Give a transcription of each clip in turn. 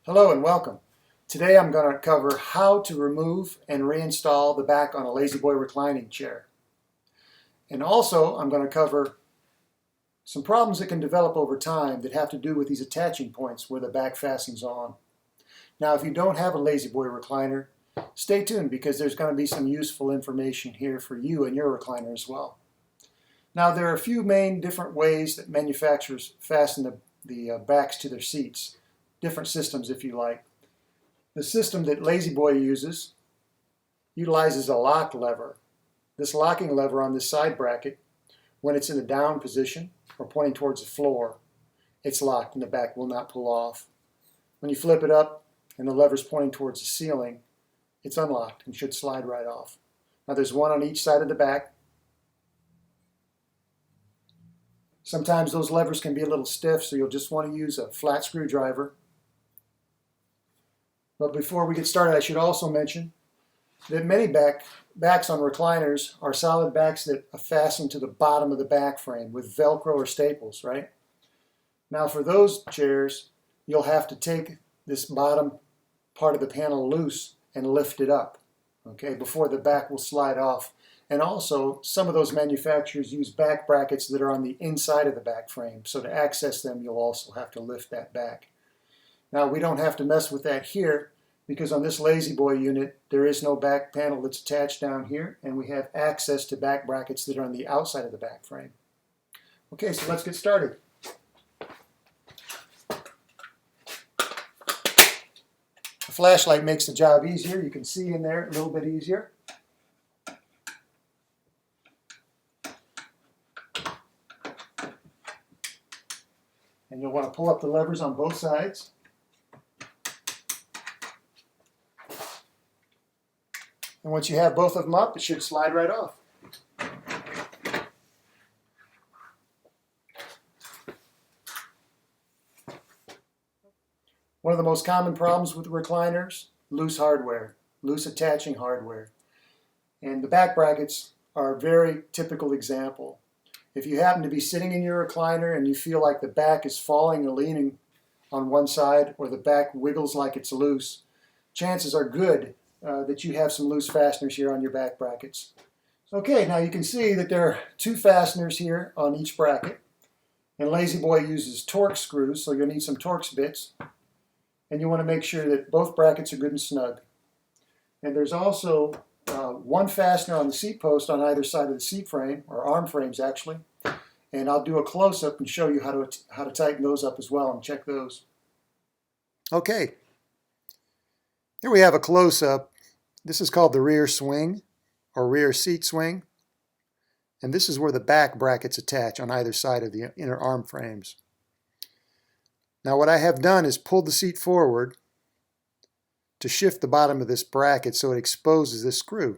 Hello and welcome. Today I'm going to cover how to remove and reinstall the back on a La-Z-Boy reclining chair. And also I'm going to cover some problems that can develop over time that have to do with these attaching points where the back fastens on. Now if you don't have a La-Z-Boy recliner, stay tuned because there's going to be some useful information here for you and your recliner as well. Now there are a few main different ways that manufacturers fasten the backs to their seats. Different systems if you like. The system that La-Z-Boy utilizes a lock lever. This locking lever on this side bracket, when it's in the down position or pointing towards the floor, it's locked and the back will not pull off. When you flip it up and the lever's pointing towards the ceiling, it's unlocked and should slide right off. Now there's one on each side of the back. Sometimes those levers can be a little stiff, so you'll just want to use a flat screwdriver. But before we get started, I should also mention that many backs on recliners are solid backs that are fastened to the bottom of the back frame with Velcro or staples, right? Now for those chairs, you'll have to take this bottom part of the panel loose and lift it up, okay, before the back will slide off. And also, some of those manufacturers use back brackets that are on the inside of the back frame, so to access them, you'll also have to lift that back. Now we don't have to mess with that here because on this La-Z-Boy unit there is no back panel that's attached down here, and we have access to back brackets that are on the outside of the back frame. Okay, so let's get started. A flashlight makes the job easier. You can see in there a little bit easier. And you'll want to pull up the levers on both sides. And once you have both of them up, it should slide right off. One of the most common problems with recliners, loose hardware, loose attaching hardware. And the back brackets are a very typical example. If you happen to be sitting in your recliner and you feel like the back is falling or leaning on one side, or the back wiggles like it's loose, chances are good that you have some loose fasteners here on your back brackets. Okay, now you can see that there are two fasteners here on each bracket. And La-Z-Boy uses Torx screws, so you'll need some Torx bits. And you want to make sure that both brackets are good and snug. And there's also one fastener on the seat post on either side of the seat frame, or arm frames actually. And I'll do a close-up and show you how to tighten those up as well and check those. Okay, here we have a close-up. This is called the rear swing or rear seat swing. And this is where the back brackets attach on either side of the inner arm frames. Now what I have done is pulled the seat forward to shift the bottom of this bracket so it exposes this screw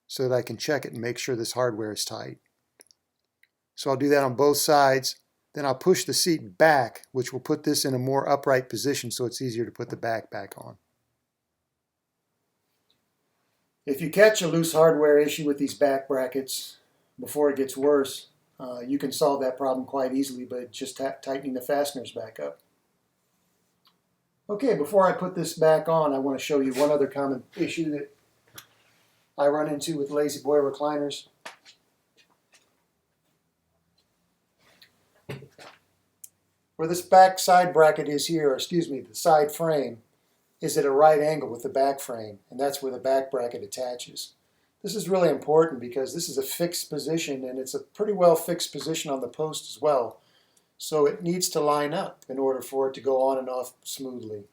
so that I can check it and make sure this hardware is tight. So I'll do that on both sides. Then I'll push the seat back, which will put this in a more upright position so it's easier to put the back on. If you catch a loose hardware issue with these back brackets before it gets worse, you can solve that problem quite easily by just tightening the fasteners back up. Okay, before I put this back on, I want to show you one other common issue that I run into with La-Z-Boy recliners. Where this back side bracket is here, or excuse me, the side frame, is at a right angle with the back frame, and that's where the back bracket attaches. This is really important because this is a fixed position, and it's a pretty well fixed position on the post as well. So it needs to line up in order for it to go on and off smoothly.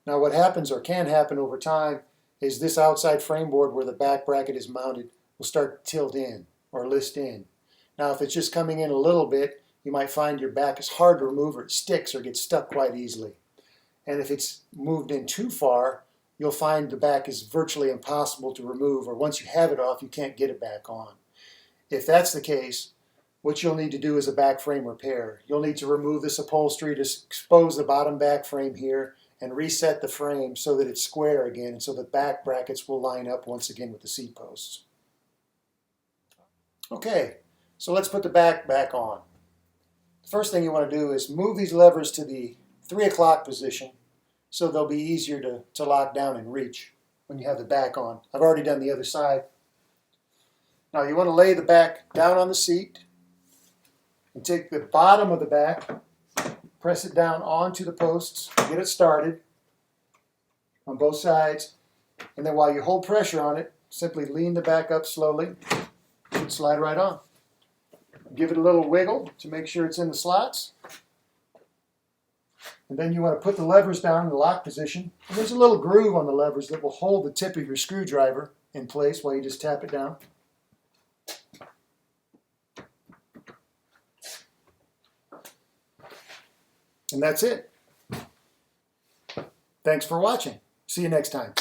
Now what happens, or can happen over time, is this outside frame board where the back bracket is mounted will start to tilt in or list in. Now if it's just coming in a little bit, you might find your back is hard to remove, or it sticks or gets stuck quite easily. And if it's moved in too far, you'll find the back is virtually impossible to remove, or once you have it off, you can't get it back on. If that's the case, what you'll need to do is a back frame repair. You'll need to remove this upholstery to expose the bottom back frame here and reset the frame so that it's square again, and so the back brackets will line up once again with the seat posts. Okay, so let's put the back on. The first thing you want to do is move these levers to the 3 o'clock position so they'll be easier to lock down and reach when you have the back on. I've already done the other side. Now you want to lay the back down on the seat and take the bottom of the back, press it down onto the posts, get it started on both sides, and then while you hold pressure on it, simply lean the back up slowly and slide right on. Give it a little wiggle to make sure it's in the slots. And then you want to put the levers down in the lock position. And there's a little groove on the levers that will hold the tip of your screwdriver in place while you just tap it down. And that's it. Thanks for watching. See you next time.